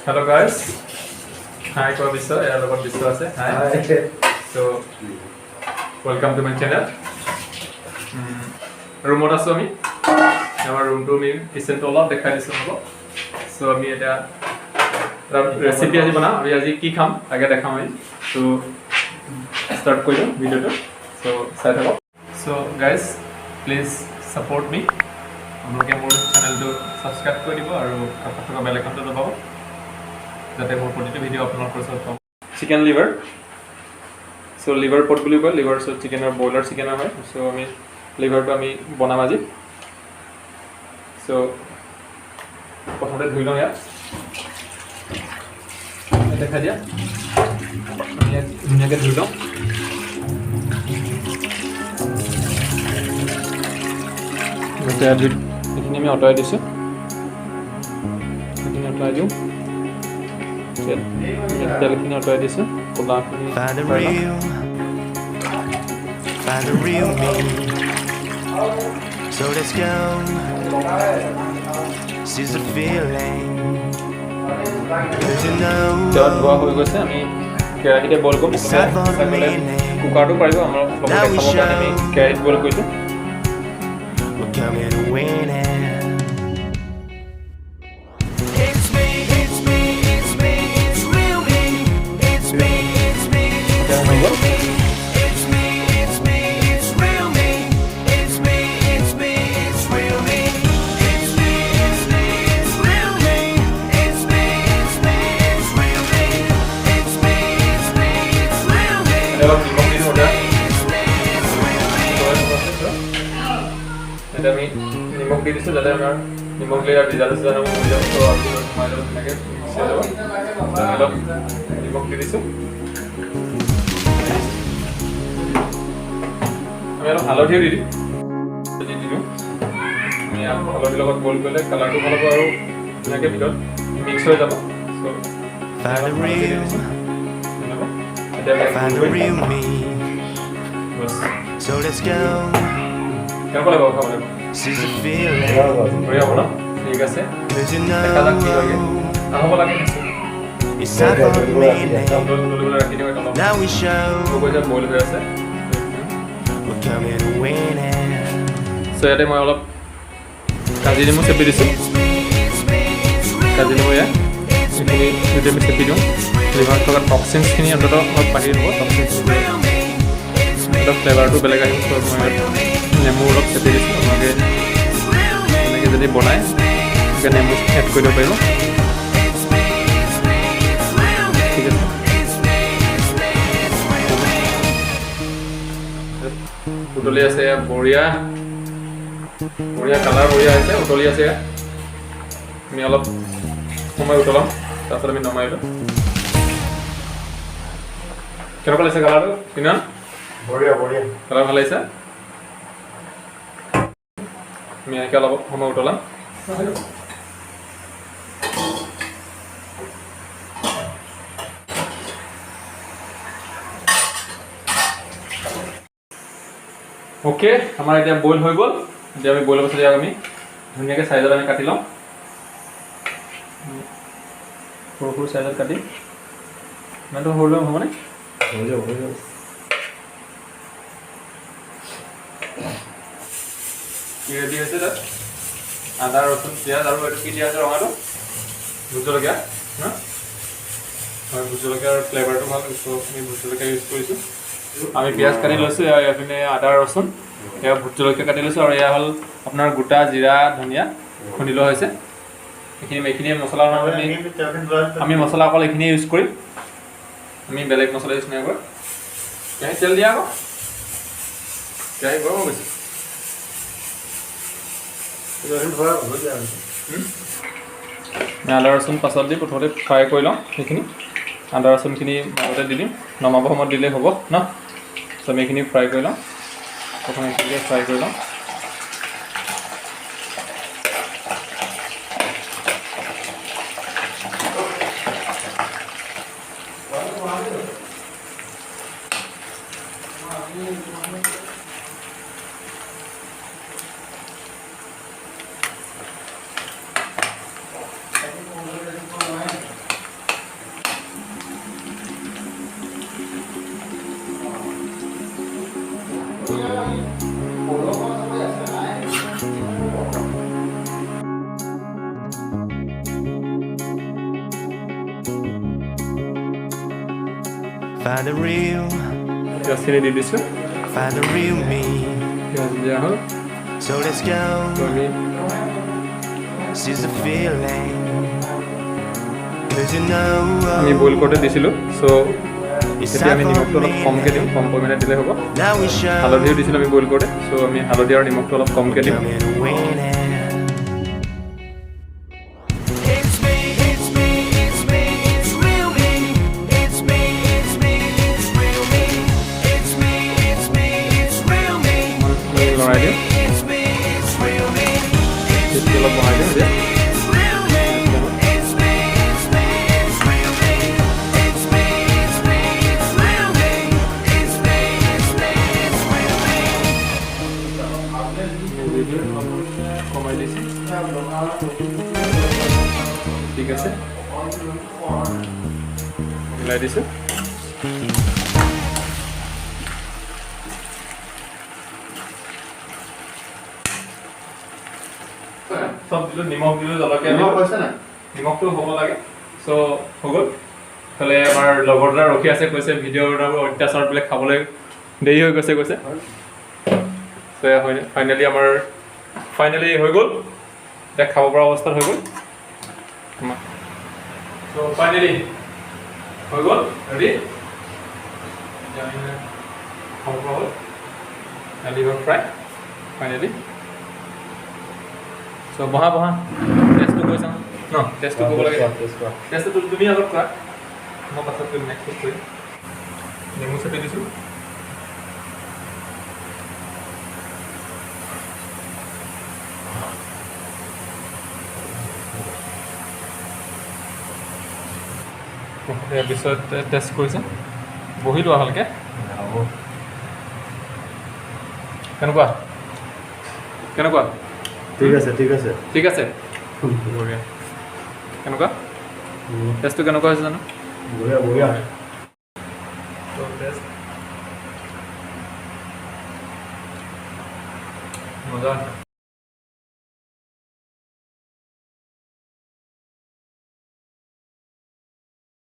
Hello guys. Hi ko Biswa, yaar logot Biswa ase. Hi. So welcome to my channel. Room ot aso ami. Amar room to ami kitchen to olop dekhai disu hobo. So ami eta recipe aji banam. Ami aji ki kham age dekham ami. So start kori dum video to. So sai thako. So guys, please support me. আপোনালোকে মোৰ চেনেলটো subscribe কৰি দিব আৰু কাষত থকা বেল আইকনটো দবাব যাতে মোৰ প্ৰতিটো ভিডিঅ' আপলোড কৰাৰ পাব চিকেন লিভাৰ সো লিভাৰ পট বুলি কয় লিভাৰ সো চিকেনৰ বয়লাৰ চিকেনৰ হয় সো আমি লিভাৰটো আমি বনাম আজি সো প্ৰথমতে ধুই লওঁ ইয়াত দেখা দিয়া আমি ধুনীয়াকৈ ধুই লওঁ এইখিনি আমি আঁতৰাই দিছোঁ এইখিনি আঁতৰাই দিওঁ তেলখিনি আঁতৰাই দিছোঁ ক'লাখিনি তেলত ধোৱা হৈ গৈছে আমি কেৰাহীতে বইল কৰিম কুকাৰটো পাৰিব আমাৰ দেখাবৰ কাৰণে আমি কেৰাহীত বইল কৰিছোঁ coming to win it. It's me, it's me, it's me, it's real me. It's me, it's me, it's real me. It's me, it's me, it's real me. It's me, it's me, it's real me. It's me, it's me, it's real me. It's me, it's me, it's real me. It's me, it's me, it's real me. আমি নিমখ দি দিছোঁ যাতে আমাৰ নিমখ দিলে ভিজালে চিজালে হৈ যাব তো আপুনি সোমাই যাব তেনেকৈ মিক্সি হৈ যাব অলপ নিমখ দি দিছোঁ আমি অলপ হালধিও দি দিম দি দিলোঁ আমি হালধিৰ লগত বইল কৰিলে কালাৰটো ভাল হ'ব আৰু ধুনীয়াকৈ ভিতৰত মিক্স হৈ যাব So let's go. কেনেকুৱা লাগিব খাবলৈ বঢ়িয়া হ'ব ন ঠিক আছে দেখা যাক কি হয়গৈ আহব লাগে Now we show বইল হৈ আছে we're coming to win it. চ' ইয়াতে মই অলপ কাজি নেমু চেপি দিছোঁ কাজি নেমু ইয়াত এইখিনি যদি আমি চেপি দিওঁ লিভাৰত থকা টক্সিনছখিনি অন্ততঃ অলপ বাহিৰ হ'ব টক্সিনছখিনি অলপ ফ্লেভাৰটো বেলেগ আহিব চ' মই নেমু অলপ চেপি দিছোঁ আপোনালোকে এনেকৈ যদি বনায় তেনেকৈ নেমু এড কৰি দিব পাৰিব ঠিক আছে উতলি আছে বঢ়িয়া বঢ়িয়া কালাৰ বঢ়িয়া হৈছে উতলি আছে আমি অলপ সময় উতলাম তাৰপিছত আমি নমাই দিওঁ কেনেকুৱা লাগিছে কালাৰটো কিমান বঢ়িয়া বঢ়িয়া কালাৰ ভাল লাগিছে আমি এনেকৈ অলপ সময় উতলাম অ'কে আমাৰ এতিয়া বইল হৈ গ'ল এতিয়া আমি বইলৰ পাছত ইয়াক আমি ধুনীয়াকৈ চাইজত আমি কাটি লওঁ সৰু সৰু চাইজত কাটি ইমানটো সৰু ল'ম হ'বনে হৈ যাব কি ৰেডি হৈছে তাত আদা ৰচুন পিঁয়াজ আৰু এইটো কি দিয়া আছে ৰঙাটো ভোট জলকীয়া হয় ভোট জলকীয়াৰ ফ্লেভাৰটো ভাল চ' আমি ভোট জলকীয়া ইউজ কৰিছোঁ আমি পিঁয়াজ কাটি লৈছোঁ এইপিনে আদা ৰচুন এয়া ভোট জলকীয়া কাটি লৈছোঁ আৰু এয়া হ'ল আপোনাৰ গোটা জিৰা ধনিয়া খুন্দি লোৱা হৈছে এইখিনি মছলা আমি মছলা অকল এইখিনিয়ে ইউজ কৰিম আমি বেলেগ মছলা ইউজ নকৰোঁ কেৰাহীত তেল দিয়া আকৌ কেৰাহী গৰম হৈ গৈছে আদা ৰচুন পাছত দি প্ৰথমতে ফ্ৰাই কৰি লওঁ সেইখিনি আদা ৰচুনখিনি মাজতে দি দিম নমাব সময়ত দিলেই হ'ব ন চ' আমি এইখিনি ফ্ৰাই কৰি লওঁ প্ৰথমে এইখিনিকে ফ্ৰাই কৰি লওঁ Find the real, পিঁয়াজখিনি দি দিছোঁ find the real me. পিঁয়াজ দিয়া হ'ল So let's তো go, আমি seize the feeling. 'Cause you know আমি বইল কৰোঁতে দিছিলোঁ চ' it's এতিয়া আমি time নিমখটো for অলপ কমকৈ দিম me. কম পৰিমাণে দিলে হ'ব Now we show হালধিও দিছিলোঁ আমি বইল কৰোঁতে চ' আমি হালধি আৰু নিমখটো অলপ কমকৈ দিম coming to win it. It's me, it's me, it's me, it's real me. It's me, it's me, it's real me. It's me, it's me, it's real me. আমি লৰাই দিম It's me, it's real me. It's বেছি অলপ বঢ়াই দিম এতিয়া it's real me. It's me, it's me, it's real me. It's me, it's me, it's real me. It's me, it's me, it's real me. কমাই দিছোঁ ঠিক আছে মিলাই দিছোঁ চব দিলোঁ নিমখ দিলোঁ জলকীয়া দিলোঁ নিমখটো হ'ব লাগে চ' হৈ গ'ল ইফালে আমাৰ লগৰ দুটা ৰখি আছে কৈছে ভিডিঅ'ৰ অত্যাচাৰত বোলে খাবলৈ দেৰি হৈ গৈছে কৈছে চ' ফাইনেলি হৈ গ'ল এতিয়া খাব পৰা অৱস্থাত হৈ গ'ল চ' ফাইনেলি হৈ গ'ল ৰেডি খাব পৰা হ'ল লিভাৰ ফ্ৰাই ফাইনেলি চ' বহা টেষ্টটো কৈ চাওঁ ন টেষ্টটো ক'ব লাগে টেষ্টটো তুমি আগত কোৱা মই পাছত কৰিম নেক্সট কৰিম নেমু চেপি দিছোঁ তাৰপিছত টেষ্ট কৰিছে বহি লোৱা ভালকৈ কেনেকুৱা কেনেকুৱা ঠিক আছে ঠিক আছে ঠিক আছে বঢ়িয়া কেনেকুৱা টেষ্টটো কেনেকুৱা হৈছে জানো বঢ়িয়া বঢ়িয়া টেষ্ট মজা